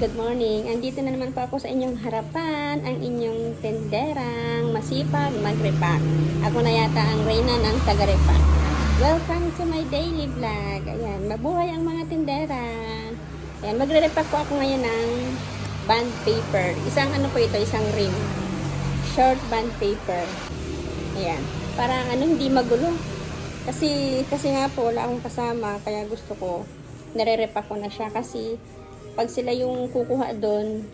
good morning. Andito na naman po ako sa inyong harapan, ang inyong tenderang masipag mag-repack. Ako na yata ang reyna ng taga-repack. Welcome to my daily vlog. Ayan, mabuhay ang mga tendera. Ayan, magre-repack po ako ngayon ng bond paper. Isang ano po ito, isang rim. Short bond paper. Ayan, para hindi magulo. Kasi nga po, wala akong kasama, kaya gusto ko, nare-repack ko na siya kasi pag sila yung kukuha doon,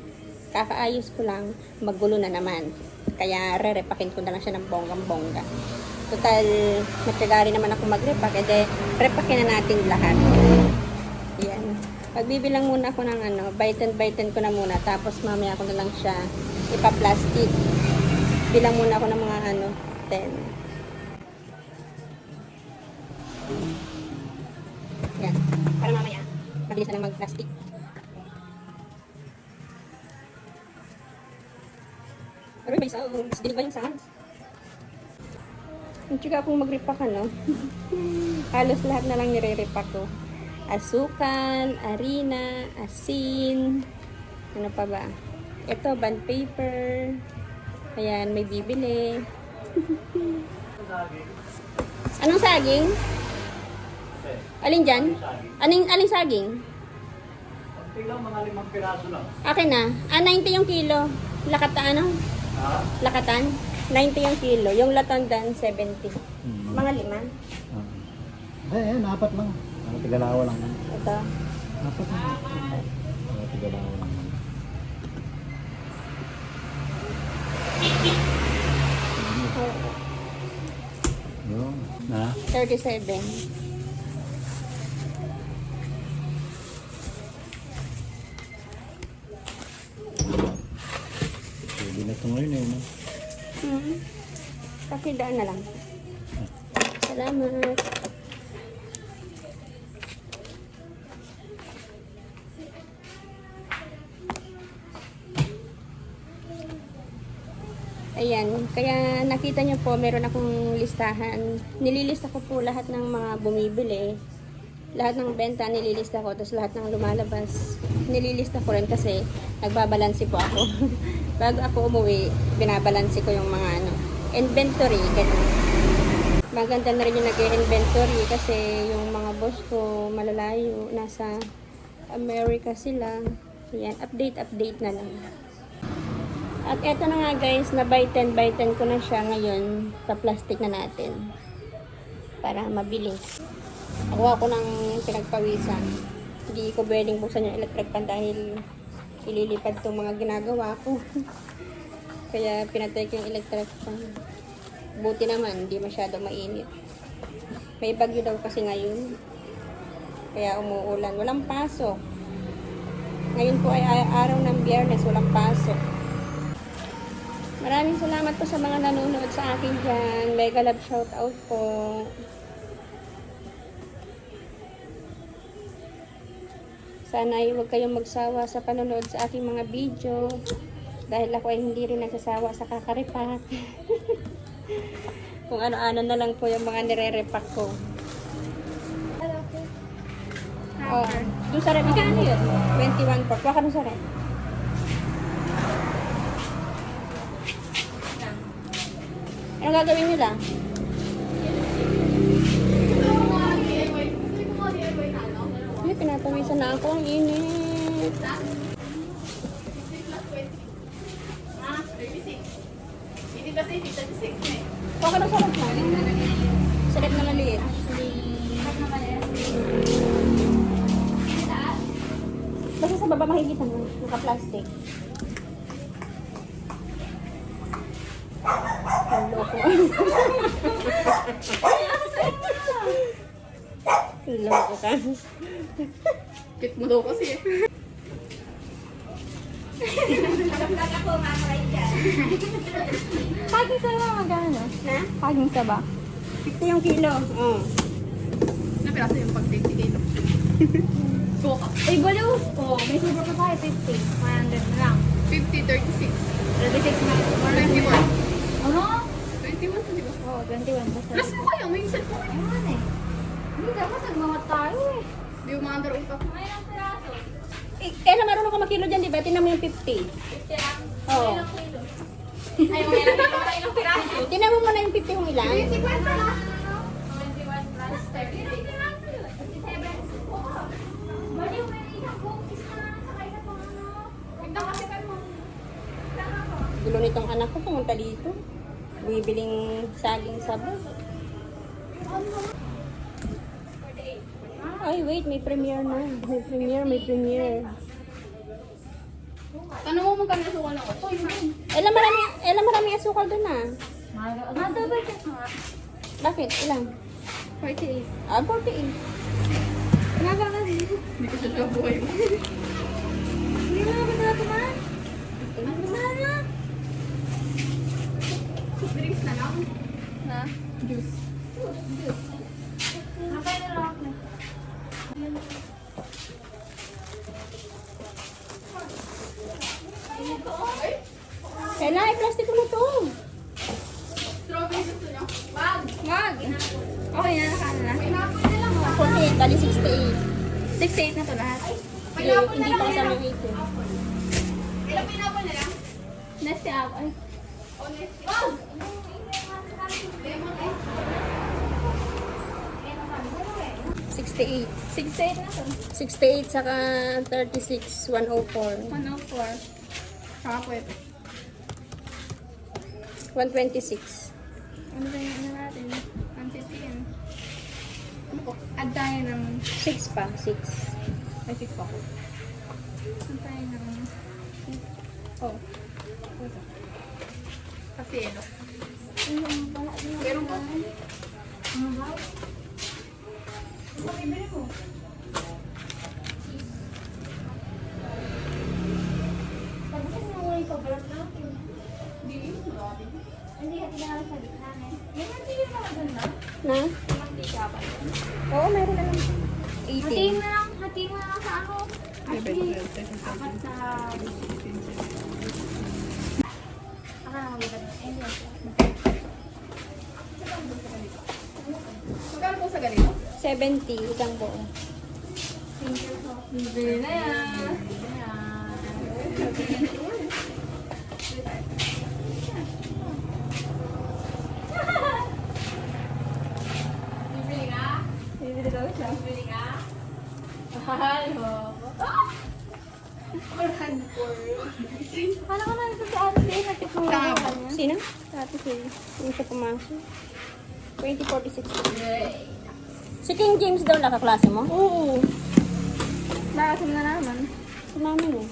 kakaayos ko lang, magulo na naman. Kaya re-repakin ko na lang siya ng bonggang-bongga. Total, matyaga rin naman ako mag-repack, edi repakin na natin lahat. Yan. Pagbibilang muna ako ng bite-and ko na muna, tapos mamaya ko na lang siya ipa-plastic. Bilang muna ako ng mga 10. Yan. Para mamaya, mabilis na lang mag-plastic. Pero may sounds. Dinig ba yung sounds? Ang tsaka akong mag-repack halos lahat na lang nire-repack ko. Asukal, harina, asin. Ano pa ba? Ito, bond paper. Ayan, may bibili. Anong saging? Alin dyan? Aling saging? Tingnan mga 5 piraso lang. Akin na. 90 yung kilo. Lakatan Ha? Lakatan? 90 yung kilo. Yung latondan, 70. Mga 5. Ayan, 4 lang. Tigalawa lang. Ito. 4 lang. Tigalawa lang. Yun. Na? 37. Pwede na ito ngayon eh. No? Pakidaan na lang. Salamat. Ayan, kaya nakita nyo po, meron akong listahan. Nililista ko po lahat ng mga bumibili. Lahat ng benta nililista ko, tapos lahat ng lumalabas nililista ko rin kasi nagbabalansi po ako. Bago ako umuwi, binabalansi ko yung mga inventory, ganun. Maganda na rin yung nag-inventory kasi yung mga boss ko malalayo, nasa America sila. Ayan, update na lang. At eto na nga guys, na by 10 ko na siya ngayon, sa plastic na natin. Para mabilis. Nakuha ko ng pinagpawisan. Hindi ko pwedeng buksan yung electric fan dahil ililipad itong mga ginagawa ko. Kaya pinatay ko yung electric fan. Buti naman, hindi masyado mainit. May bagyo daw kasi ngayon. Kaya umuulan. Walang pasok. Ngayon po ay araw ng Biyernes, walang pasok. Maraming salamat po sa mga nanonood sa akin dyan. Mega love shoutout po. Sana ay huwag kayong magsawa sa panonood sa aking mga video. Dahil ako ay hindi rin nagsasawa sa kakaripak. Kung ano-ano na lang po yung mga nire-repack ko. Oh, doon sa red. Magkano yun? 21 po. Kuha ka doon sa red. Ano gagawin nyo lang? Hindi, pinapawisan na ako. Ang init. Kuha ka na sa red na. Sa red na maliit. Basta sa baba makikita mo. Naka-plastic. Loko. Loko ka. Kit mo daw kasi. Paging sa ba magkano? Na? Paging sa ba? 50 yung kilo. Oh. Napiraso yung pag 50 kilo. Suka. Ay, balo. Oh, may sobra pa tayo. 50. 100 lang. 50, 36. 36 na. 21. Ano? 21 di ba? Oo, 21 pa sa. Plus mo kayo, may cellphone. Ayan eh. Hindi dapat nagmamat tayo eh. Di umandar utak. Kaya marunong ka makilo dyan, di ba? Tinan mo yung 50. 50 lang? Oo. Ay, mga ilang piraso. Tinan mo muna yung 50 kung ilan. 21 plus. 21 plus 30. Gulo nitong anak ko, pumunta dito. Bibiling saging sabon. Ay, wait, may premiere na. May premiere. Tanong mo magkano suka na ko? Maraming asukal doon ah. Double check nga. Bakit? Ilang? 48. 48. Hindi ko siya buhay mo. Hindi mo na ba ito man? Ano sana? Drinks na lang. Na? Juice. Nakay na lang ako. Kailan ay plastic ko na to. Strawberry gusto niyo? Wag! Wag. Okay na, nakaano na. Pineapple na lang. 48, bali 68. 68 na to lahat. Hindi pa kasama yung 18. Ilang pineapple na lang? Nasi ako. Ay. Wag! Lemon eh. 68. 68 na to. 68 saka 36, 104. 104. Saka pwede. 126. Ano ba yung ano natin? 150 yan. Ano po? Add tayo ng... 6 pa, 6. Ay, 6 pa ko. Add tayo ng... Oh. Kasi yelo. Meron po. Na? Oo, meron na lang. 18. Hatiin mo lang sa ano. Ay, Apat sa... Magkano po sa ganito? 70, isang buo. Bili na yan. Bibili ka? Bibili daw siya. Bibili ka? Mahal mo. Kala ko na ito si Ate, natikman Tama. mo kanya. Sino? Ate Phil. Yung siya pumasok. 2046. Si King James daw nakaklase mo? Oo. Nakasim na naman. Sumami mo.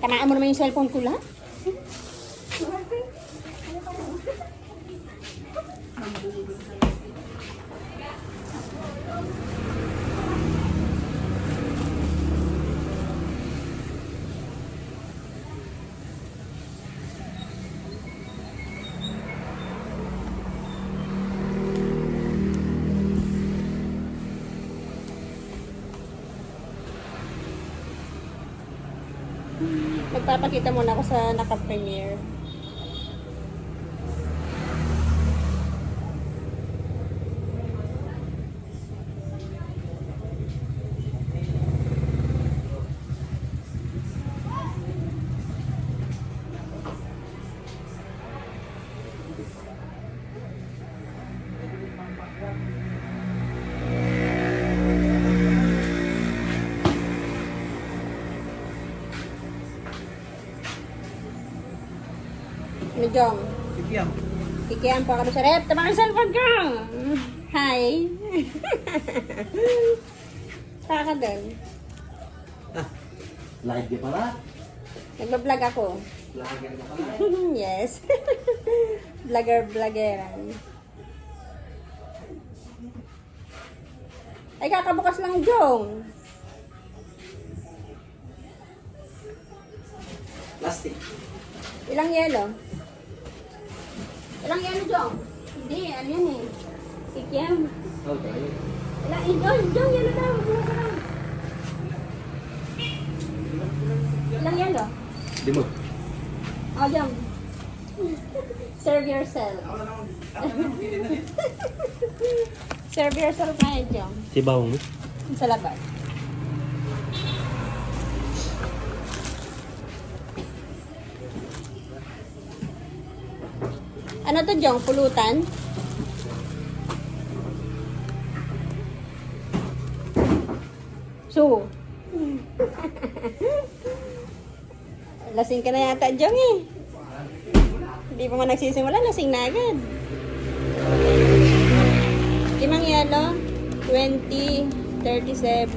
Tamaan mo naman yung cellphone ko lahat. Magpapakita muna ako sa naka-premiere. Ano, Jong? Sikyam. Kikiyan po kami sa rep. Tama ang cellphone ko! Hi! Saka ka doon. Live di pala. Nagbablog ako. Vlogger ka pala. Yes. Vlogger-vloggeran. Ay, kakabukas lang, Jong. Plastic. Ilang yelo? Ilang yelo, Jong? Hindi, ano yan eh. Kikiam. Okay. Jong, yelo daw. Ilang yelo? Limot. Oh, Jong. Serve yourself. Serve yourself na Jong. Sibaw mo. Sa labas. Ano to, Jong? Pulutan? So. Lasing ka na yata, Jong eh. Hindi pa man nagsisimula, lasing na agad. Limang yelo, 20, 37,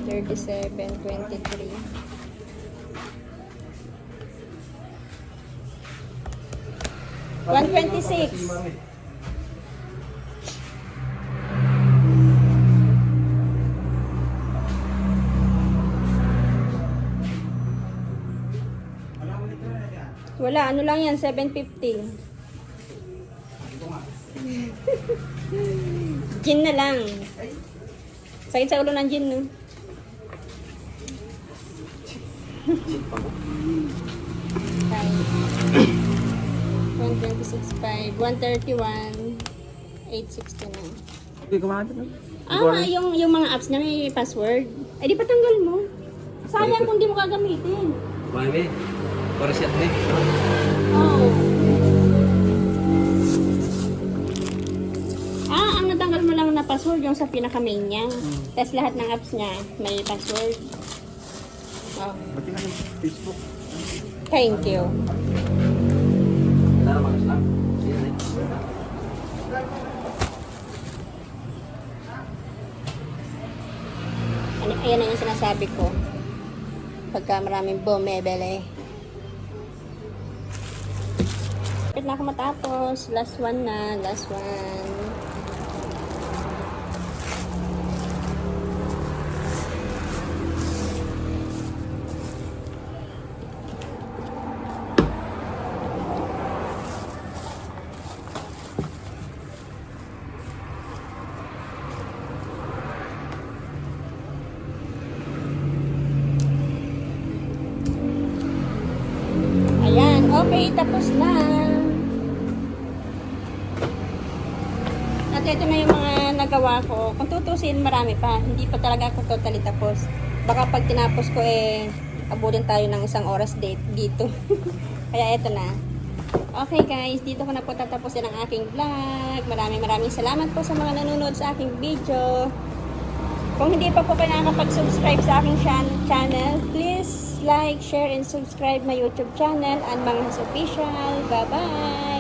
23. $126. Wala, ano lang yan, 750. Gin na lang. Sakit sa ulo ng gin, no? Five. 126.5, 131, 869. Okay, kumahanap na. Yung mga apps na may password. Eh, di patanggal mo. Sayang kung di mo gagamitin. Mami, para siya ito Oh. Ang natanggal mo lang na password yung sa pinaka-main niya. Tapos lahat ng apps niya may password. Oh. Pati nga yung Facebook. Thank you. Tara, magas lang. Ayan na yung sinasabi ko. Pagka maraming bumibili. Kapit na ako matapos. Last one na. Last one. Ayan, okay, tapos na. At ito na yung mga nagawa ko. Kung tutusin, marami pa. Hindi pa talaga ako totally tapos. Baka pag tinapos ko, abutin tayo ng 1 oras dito. Kaya ito na. Okay guys, dito ko na po tatapusin ang aking vlog. Maraming salamat po sa mga nanonood sa aking video. Kung hindi pa po kayo nakakapag-subscribe sa aking channel, please like, share, and subscribe my YouTube channel and Manghas Official. Bye-bye!